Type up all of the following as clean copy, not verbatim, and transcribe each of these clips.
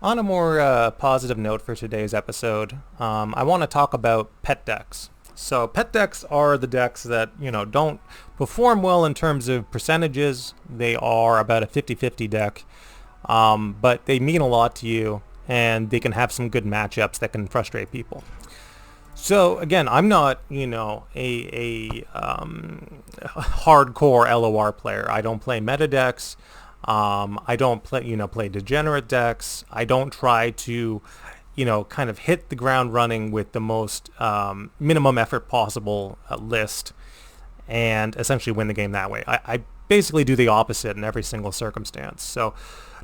On a more positive note for today's episode, I want to talk about pet decks. So pet decks are the decks that, don't perform well in terms of percentages. They are about a 50-50 deck, but they mean a lot to you, and they can have some good matchups that can frustrate people. So again, I'm not, a hardcore LOR player. I don't play meta decks. I don't play degenerate decks. I don't try to, kind of hit the ground running with the most minimum effort possible list and essentially win the game that way. I basically do the opposite in every single circumstance. So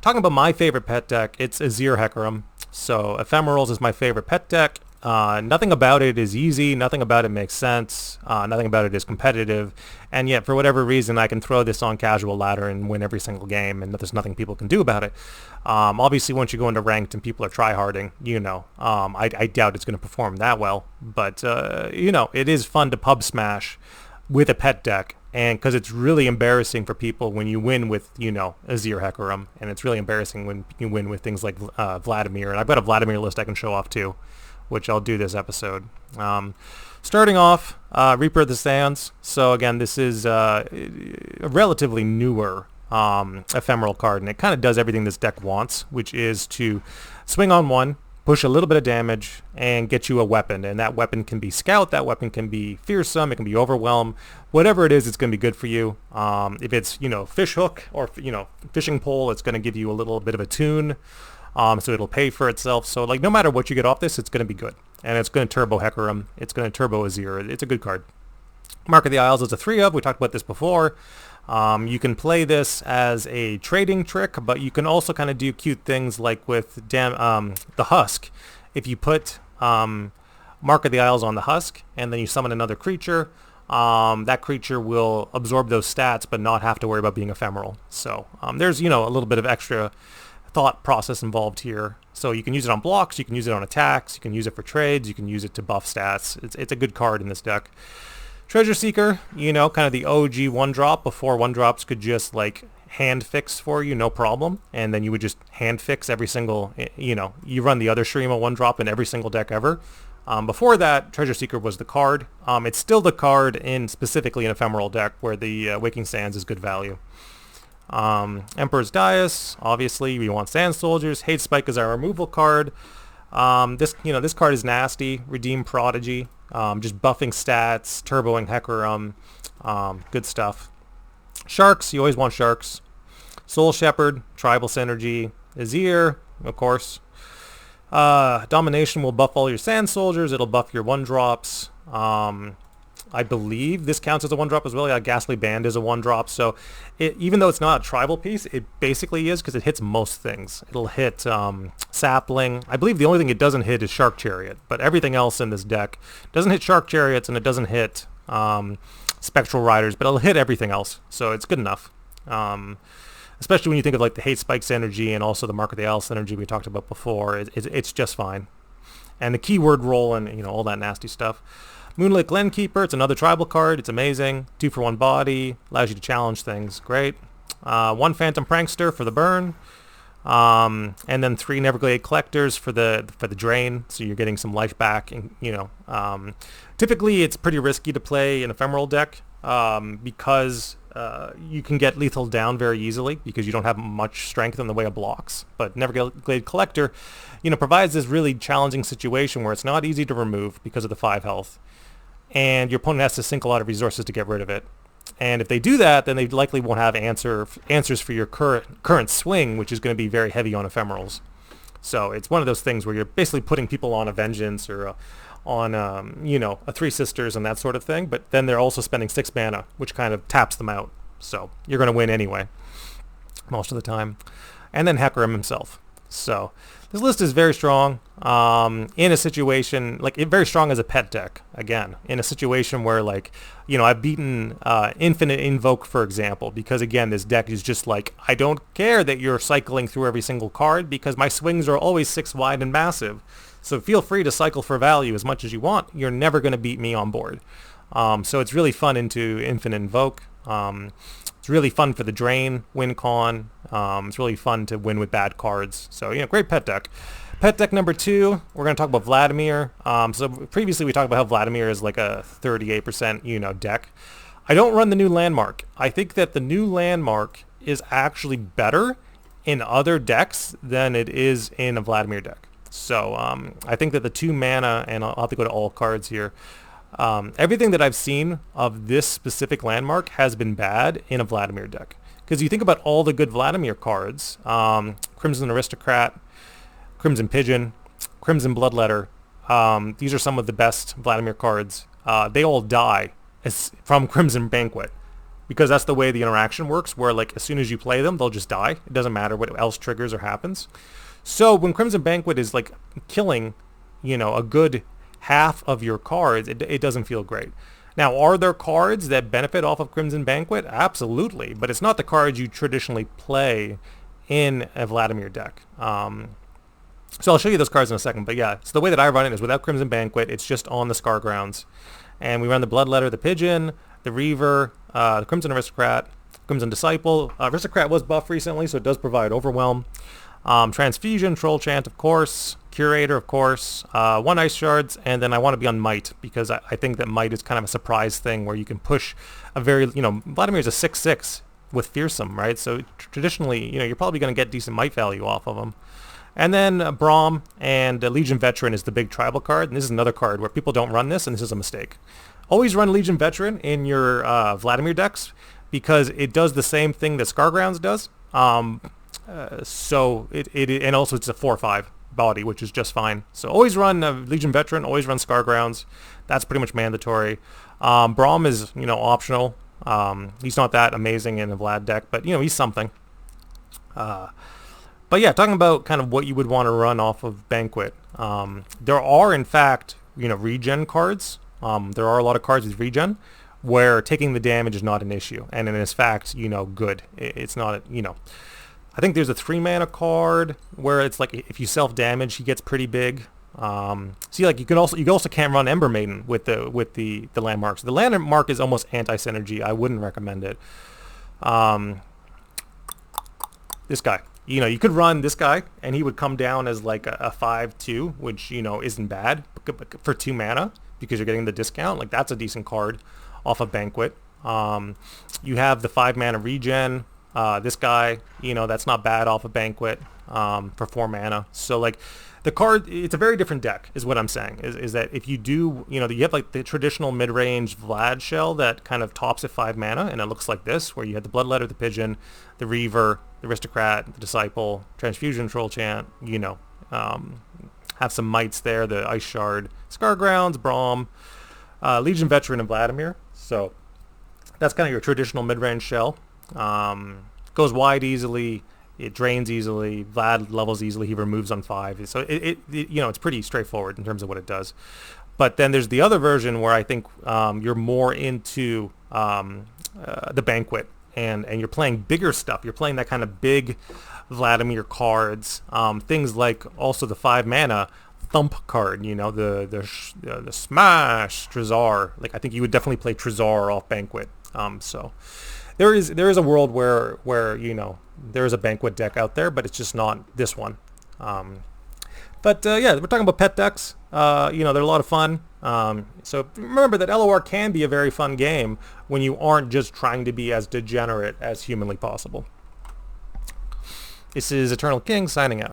talking about my favorite pet deck, it's Azir Hecarim. So Ephemerals is my favorite pet deck. Nothing about it is easy. Nothing about it makes sense. Nothing about it is competitive. And yet, for whatever reason, I can throw this on casual ladder and win every single game, and there's nothing people can do about it. Obviously, once you go into ranked and people are tryharding, I doubt it's going to perform that well. But, it is fun to pub smash with a pet deck. And because it's really embarrassing for people when you win with, Azir Hecarim. And it's really embarrassing when you win with things like Vladimir. And I've got a Vladimir list I can show off too, which I'll do this episode. Starting off, Reaper of the Sands. So again, this is a relatively newer ephemeral card, and it kind of does everything this deck wants, which is to swing on one, push a little bit of damage, and get you a weapon. And that weapon can be Scout, that weapon can be Fearsome, it can be Overwhelm. Whatever it is, it's going to be good for you. If it's, Fish Hook or, Fishing Pole, it's going to give you a little bit of a tune. So it'll pay for itself. So no matter what you get off this, it's going to be good. And it's going to turbo Hecarim. It's going to turbo Azir. It's a good card. Mark of the Isles is a 3-of. We talked about this before. You can play this as a trading trick, but you can also kind of do cute things like with the Husk. If you put Mark of the Isles on the Husk and then you summon another creature, that creature will absorb those stats but not have to worry about being ephemeral. So there's, a little bit of extra thought process involved here. So you can use it on blocks, you can use it on attacks, you can use it for trades, you can use it to buff stats. It's a good card in this deck. Treasure Seeker, kind of the OG one-drop before one-drops could just hand fix for you, no problem. And then you would just hand fix every single, you run the other Shurima one-drop in every single deck ever. Before that, Treasure Seeker was the card. It's still the card in specifically an ephemeral deck where the Waking Sands is good value. Emperor's Dais, obviously we want Sand Soldiers. Hate Spike is our removal card. This card is nasty. Redeem Prodigy, just buffing stats, turboing Hecarim, good stuff. Sharks, you always want Sharks. Soul Shepherd, Tribal Synergy. Azir, of course. Domination will buff all your Sand Soldiers. It'll buff your one-drops. I believe this counts as a one-drop as well. Yeah, Ghastly Band is a one-drop. So even though it's not a tribal piece, it basically is because it hits most things. It'll hit Sapling. I believe the only thing it doesn't hit is Shark Chariot. But everything else in this deck doesn't hit Shark Chariots and it doesn't hit Spectral Riders. But it'll hit everything else. So it's good enough. Especially when you think of the Hate Spike's energy and also the Mark of the Owl's energy we talked about before. It's just fine. And the keyword roll and all that nasty stuff. Moonlit Glenkeeper, it's another tribal card. It's amazing. 2 for 1 body. Allows you to challenge things. Great. 1 Phantom Prankster for the burn. And then 3 Neverglade Collectors for the drain. So you're getting some life back. And typically it's pretty risky to play an ephemeral deck because you can get lethal down very easily because you don't have much strength in the way of blocks. But Neverglade Collector, provides this really challenging situation where it's not easy to remove because of the 5 health. And your opponent has to sink a lot of resources to get rid of it. And if they do that, then they likely won't have answers for your current swing, which is going to be very heavy on ephemerals. So it's one of those things where you're basically putting people on a Vengeance or on a 3 Sisters and that sort of thing. But then they're also spending 6 mana, which kind of taps them out. So you're going to win anyway, most of the time. And then Hecarim himself. So this list is very strong in a situation, very strong as a pet deck, again, in a situation where, I've beaten Infinite Invoke, for example, because, again, this deck is just I don't care that you're cycling through every single card because my swings are always 6 wide and massive. So feel free to cycle for value as much as you want. You're never going to beat me on board. So it's really fun into Infinite Invoke. It's really fun for the drain win con. It's really fun to win with bad cards. So, great pet deck. Pet deck number 2, we're going to talk about Vladimir. So previously we talked about how Vladimir is like a 38%, deck. I don't run the new landmark. I think that the new landmark is actually better in other decks than it is in a Vladimir deck. So I think that the 2 mana, and I'll have to go to all cards here, everything that I've seen of this specific landmark has been bad in a Vladimir deck. Because you think about all the good Vladimir cards, Crimson Aristocrat, Crimson Pigeon, Crimson Bloodletter, these are some of the best Vladimir cards. They all die from Crimson Banquet, because that's the way the interaction works, where like as soon as you play them, they'll just die. It doesn't matter what else triggers or happens. So when Crimson Banquet is like killing, a good half of your cards, it doesn't feel great. Now, are there cards that benefit off of Crimson Banquet? Absolutely, but it's not the cards you traditionally play in a Vladimir deck. So I'll show you those cards in a second, but yeah, so the way that I run it is without Crimson Banquet, it's just on the Scar Grounds. And we run the Bloodletter, the Pigeon, the Reaver, the Crimson Aristocrat, Crimson Disciple. Aristocrat was buffed recently, so it does provide Overwhelm. Transfusion, Troll Chant, of course, Curator, of course, 1 Ice Shards, and then I want to be on Might, because I think that Might is kind of a surprise thing where you can push a very, Vladimir is a 6/6 with Fearsome, right? So traditionally, you're probably going to get decent Might value off of them. And then Braum and Legion Veteran is the big tribal card, and this is another card where people don't run this, and this is a mistake. Always run Legion Veteran in your Vladimir decks, because it does the same thing that Scargrounds does. So and also it's a 4/5 body, which is just fine. So always run Legion Veteran, always run Scargrounds. That's pretty much mandatory. Braum is optional. He's not that amazing in a Vlad deck, but he's something. But yeah, talking about kind of what you would want to run off of Banquet. There are in fact regen cards. There are a lot of cards with regen where taking the damage is not an issue, and in fact good. It's not I think there's a 3 mana card where it's like if you self damage, he gets pretty big. See, like you also can't run Ember Maiden with the landmarks. The landmark is almost anti-synergy. I wouldn't recommend it. This guy, you could run this guy and he would come down as like a 5/2, which isn't bad for 2 mana because you're getting the discount. Like that's a decent card off of Banquet. You have the 5 mana regen. This guy, that's not bad off of Banquet for 4 mana. So like the card, it's a very different deck is what I'm saying, is that if you do, you have like the traditional mid-range Vlad shell that kind of tops at 5 mana, and it looks like this, where you have the Bloodletter, the Pigeon, the Reaver, the Aristocrat, the Disciple, Transfusion, Troll Chant, have some Mights there, the Ice Shard, Scargrounds, Braum, Legion Veteran, and Vladimir. So that's kind of your traditional mid-range shell. Goes wide easily, it drains easily, Vlad levels easily, he removes on 5. So it's pretty straightforward in terms of what it does. But then there's the other version where I think you're more into the Banquet, and you're playing bigger stuff. You're playing that kind of big Vladimir cards, things like also the 5 mana Thump card, the Smash Trezor. Like I think you would definitely play Trezor off Banquet. So there is a world where there is a Banquet deck out there, but it's just not this one. But yeah, we're talking about pet decks. They're a lot of fun. So remember that LOR can be a very fun game when you aren't just trying to be as degenerate as humanly possible. This is Eternal King signing out.